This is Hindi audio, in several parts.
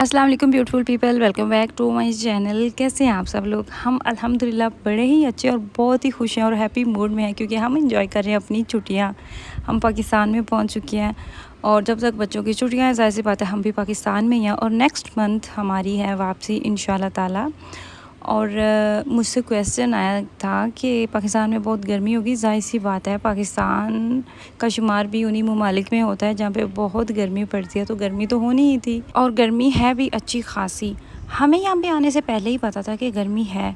अस्सलाम वालेकुम beautiful people, welcome back to my channel. कैसे हैं आप सब लोग? हम अल्हम्दुलिल्लाह बड़े ही अच्छे और बहुत ही खुश हैं और हैप्पी मूड में हैं क्योंकि हम इंजॉय कर रहे हैं अपनी छुट्टियां। हम पाकिस्तान में पहुंच चुके हैं और जब तक बच्चों की छुट्टियां हैं ज़ाहिर सी बात है हम भी पाकिस्तान में ही हैं और नेक्स्ट मंथ हमारी है वापसी इंशाल्लाह ताला। और मुझसे क्वेश्चन आया था कि पाकिस्तान में बहुत गर्मी होगी। ज़ाहिर सी बात है पाकिस्तान का शुमार भी उन्हीं ममालिक में होता है जहाँ पे बहुत गर्मी पड़ती है, तो गर्मी तो होनी ही थी और गर्मी है भी अच्छी खासी। हमें यहाँ पे आने से पहले ही पता था कि गर्मी है,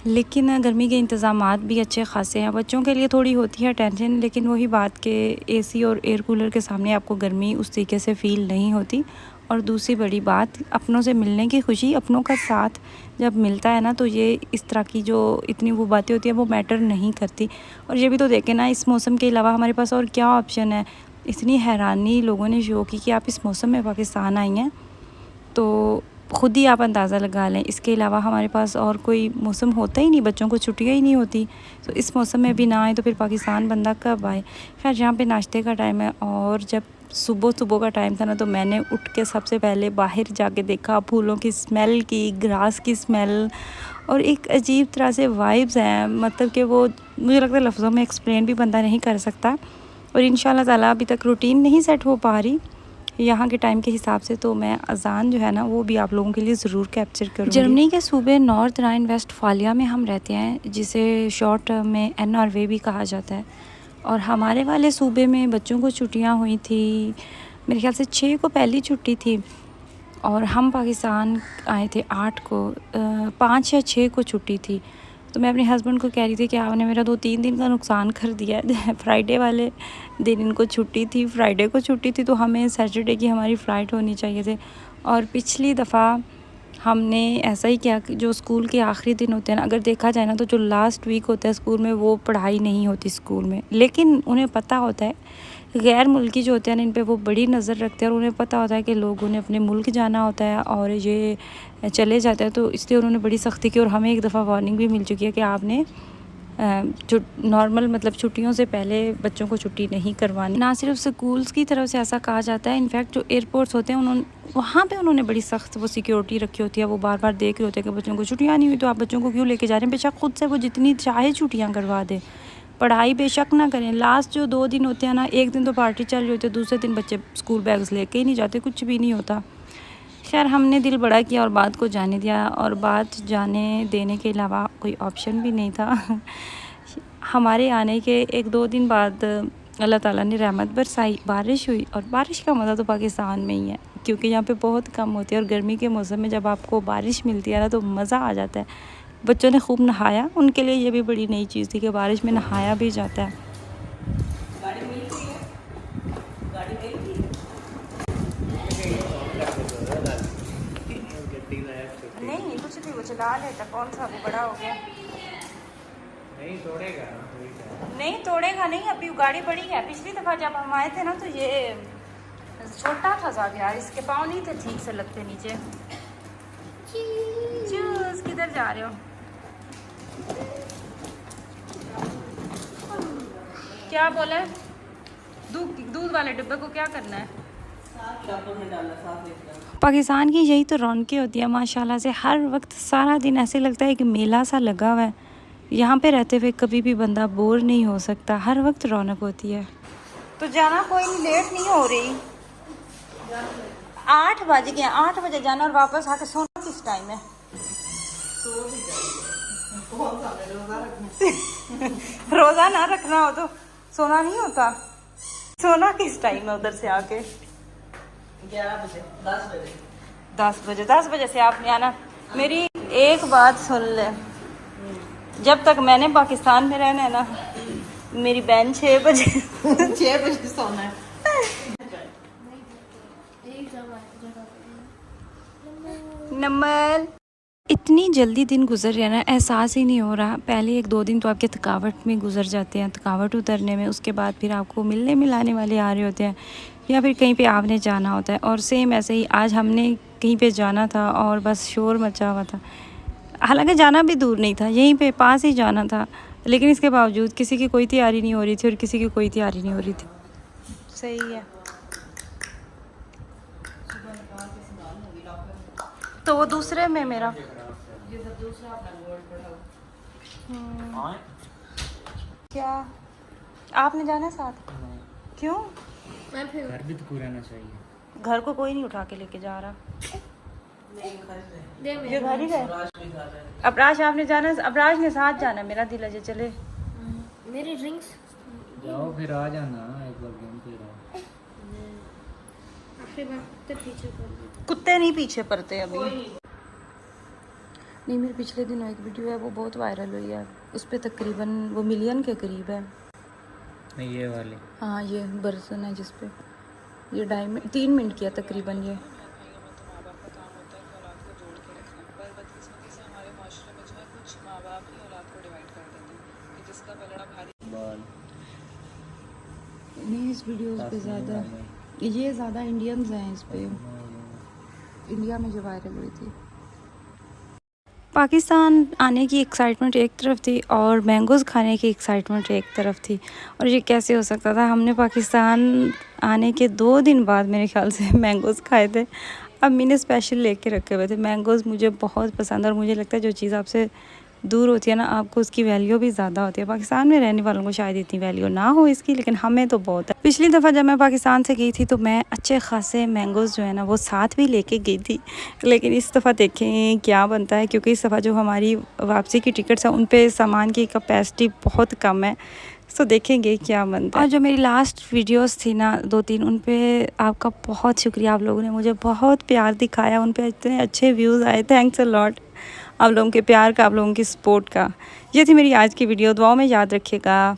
लेकिन गर्मी के इंतज़ामात भी अच्छे खासे हैं। बच्चों के लिए थोड़ी होती है टेंशन, लेकिन वही बात कि एसी और एयर कूलर के सामने आपको गर्मी उस तरीके से फ़ील नहीं होती। और दूसरी बड़ी बात, अपनों से मिलने की खुशी, अपनों का साथ जब मिलता है ना, तो ये इस तरह की जो इतनी वो बातें होती हैं वो मैटर नहीं करती। और ये भी तो देखें ना, इस मौसम के अलावा हमारे पास और क्या ऑप्शन है। इतनी हैरानी लोगों ने शो की कि आप इस मौसम में पाकिस्तान आई हैं, तो ख़ुद ही आप अंदाज़ा लगा लें। इसके अलावा हमारे पास और कोई मौसम होता ही नहीं, बच्चों को छुट्टियाँ ही नहीं होती, तो इस मौसम में भी ना आए तो फिर पाकिस्तान बंदा कब आए। खैर, यहाँ पे नाश्ते का टाइम है और जब सुबह का टाइम था ना, तो मैंने उठ के सबसे पहले बाहर जाके देखा, फूलों की स्मेल की, ग्रास की स्मेल, और एक अजीब तरह से वाइब्स हैं, मतलब कि वो मुझे लगता है लफ्ज़ों में एक्सप्लेन भी बंदा नहीं कर सकता। और इंशाल्लाह ताला अभी तक रूटीन नहीं सेट हो पा रही यहाँ के टाइम के हिसाब से, तो मैं अजान जो है ना वो भी आप लोगों के लिए ज़रूर कैप्चर करूँगी। जर्मनी के सूबे नॉर्थ राइन वेस्टफालिया में हम रहते हैं, जिसे शॉर्ट में NRW भी कहा जाता है। और हमारे वाले सूबे में बच्चों को छुट्टियाँ हुई थी, मेरे ख्याल से 6 को पहली छुट्टी थी और हम पाकिस्तान आए थे 8 को, 5 या 6 को छुट्टी थी। तो मैं अपने हस्बैंड को कह रही थी कि आपने मेरा 2-3 दिन का नुकसान कर दिया है। फ्राइडे वाले दिन इनको छुट्टी थी, फ्राइडे को छुट्टी थी, तो हमें सैटरडे की हमारी फ़्लाइट होनी चाहिए थे। और पिछली दफ़ा हमने ऐसा ही किया कि जो स्कूल के आखिरी दिन होते हैं ना, अगर देखा जाए ना, तो जो लास्ट वीक होता है स्कूल में वो पढ़ाई नहीं होती स्कूल में, लेकिन उन्हें पता होता है, गैर मुल्की जो होते हैं ना इन पे वो बड़ी नज़र रखते हैं और उन्हें पता होता है कि लोगों ने अपने मुल्क जाना होता है और ये चले जाते हैं, तो इसलिए उन्होंने बड़ी सख्ती की। और हमें एक दफ़ा वार्निंग भी मिल चुकी है कि आपने जो नॉर्मल मतलब छुट्टियों से पहले बच्चों को छुट्टी नहीं करवानी। ना सिर्फ स्कूल्स की तरफ से ऐसा कहा जाता है, इनफैक्ट जो एयरपोर्ट्स होते हैं वहाँ पे उन्होंने बड़ी सख्त वो सिक्योरिटी रखी होती है। वो बार बार देख रहे होते हैं कि बच्चों को छुट्टियाँ नहीं हुई तो आप बच्चों को क्यों लेके जा रहे हैं। बेशक खुद से वो जितनी चाहे छुट्टियाँ करवा दे, पढ़ाई बेशक ना करें। लास्ट जो 2 दिन होते हैं ना, एक दिन तो पार्टी चल रही होती है, दूसरे दिन बच्चे स्कूल बैग्स लेके ही नहीं जाते, कुछ भी नहीं होता। खैर, हमने दिल बड़ा किया और बात को जाने दिया, और बात जाने देने के अलावा कोई ऑप्शन भी नहीं था। हमारे आने के 1-2 दिन बाद अल्लाह ताला ने रहमत बरसाई, बारिश हुई। और बारिश का मज़ा तो पाकिस्तान में ही है क्योंकि यहाँ पे बहुत कम होती है, और गर्मी के मौसम में जब आपको बारिश मिलती है ना तो मज़ा आ जाता है। बच्चों ने खूब नहाया, उनके लिए ये भी बड़ी नई चीज़ थी कि बारिश में नहाया भी जाता है। नहीं कुछ भी, वो चला लेता, कौन सा वो बड़ा हो गया। नहीं तोड़ेगा, नहीं तोड़ेगा नहीं, अभी गाड़ी बड़ी है। पिछली दफ़ा जब हम आए थे ना तो ये छोटा था ज़्यादा यार, इसके पाँव नहीं थे ठीक से लगते नीचे। चूस, किधर जा रहे हो? क्या बोले? दूध वाले डिब्बे को क्या करना है? पाकिस्तान की यही तो रौनकें होती है माशाल्लाह से। हर वक्त सारा दिन ऐसे लगता है कि मेला सा लगा हुआ है। यहाँ पे रहते हुए कभी भी बंदा बोर नहीं हो सकता, हर वक्त रौनक होती है। तो जाना कोई नहीं, लेट नहीं हो रही। 8 बज गए, 8 बजे जाना और वापस आके सोना किस टाइम है? रोज़ा ना रखना हो तो सोना नहीं होता। सोना किस टाइम है उधर से आके? 11 बजे, 10 बजे। 10 बजे से आपने आना। मेरी एक बात सुन ले, जब तक मैंने पाकिस्तान में रहना है ना, मेरी बहन 6 बजे 6 बजे सोना है। नंबर इतनी जल्दी दिन गुजर रहे हैं ना, एहसास ही नहीं हो रहा। पहले 1-2 दिन तो आपके थकावट में गुजर जाते हैं, थकावट उतरने में। उसके बाद फिर आपको मिलने मिलाने वाले आ रहे होते हैं या फिर कहीं पे आपने जाना होता है। और सेम ऐसे ही आज हमने कहीं पे जाना था और बस शोर मचा हुआ था। हालांकि जाना भी दूर नहीं था, यहीं पे पास ही जाना था, लेकिन इसके बावजूद किसी की कोई तैयारी नहीं हो रही थी और किसी की कोई तैयारी नहीं हो रही थी। सही है। तो वो दूसरे में मेरा क्या आपने जाना साथ? क्यों? घर भी तो पूरा रहना चाहिए। घर को कोई नहीं उठा के लेके जा रहा। ये घर ही है। अबराज आपने जाना, अबराज ने साथ जाना, मेरा दिल अजय चले। मेरी ड्रिंक्स जाओ फिर आ जाना एक बार घूम फिर आओ। पीछे कुत्ते नहीं पीछे पड़ते अभी। नहीं, मेरे पिछले दिनों एक वीडियो है वो बहुत वायरल हुई है, उस पर तकरीबन वो मिलियन के करीब है। नहीं ये वाली, हाँ ये बर्तन है जिस पे ये 3 मिनट किया तकरीबन ये। नहीं इस वीडियोस पे ज़्यादा ये ज़्यादा इंडियंस हैं इस पे, इंडिया में जो वायरल हुई थी। पाकिस्तान आने की एक्साइटमेंट एक तरफ थी और मैंगोज़ खाने की एक्साइटमेंट एक तरफ थी, और ये कैसे हो सकता था। हमने पाकिस्तान आने के 2 दिन बाद मेरे ख्याल से मैंगोज़ खाए थे। अम्मी ने स्पेशल लेके रखे हुए थे मैंगोज़। मुझे बहुत पसंद और मुझे लगता है जो चीज़ आपसे दूर होती है ना, आपको उसकी वैल्यू भी ज़्यादा होती है। पाकिस्तान में रहने वालों को शायद इतनी वैल्यू ना हो इसकी, लेकिन हमें तो बहुत है। पिछली दफ़ा जब मैं पाकिस्तान से गई थी तो मैं अच्छे खासे मैंगोज़ जो है ना वो साथ भी लेके गई थी, लेकिन इस दफ़ा देखें क्या बनता है, क्योंकि इस दफ़ा जो हमारी वापसी की टिकट्स हैं उन पे सामान की कैपेसिटी बहुत कम है। तो देखेंगे क्या बनता है। और जो मेरी लास्ट वीडियोस थी ना 2-3, उन पे आपका बहुत शुक्रिया। आप लोगों ने मुझे बहुत प्यार दिखाया, उन पे इतने अच्छे व्यूज़ आए। थैंक्स अ लॉट आप लोगों के प्यार का, आप लोगों की सपोर्ट का। ये थी मेरी आज की वीडियो। दुआओं में याद रखिएगा।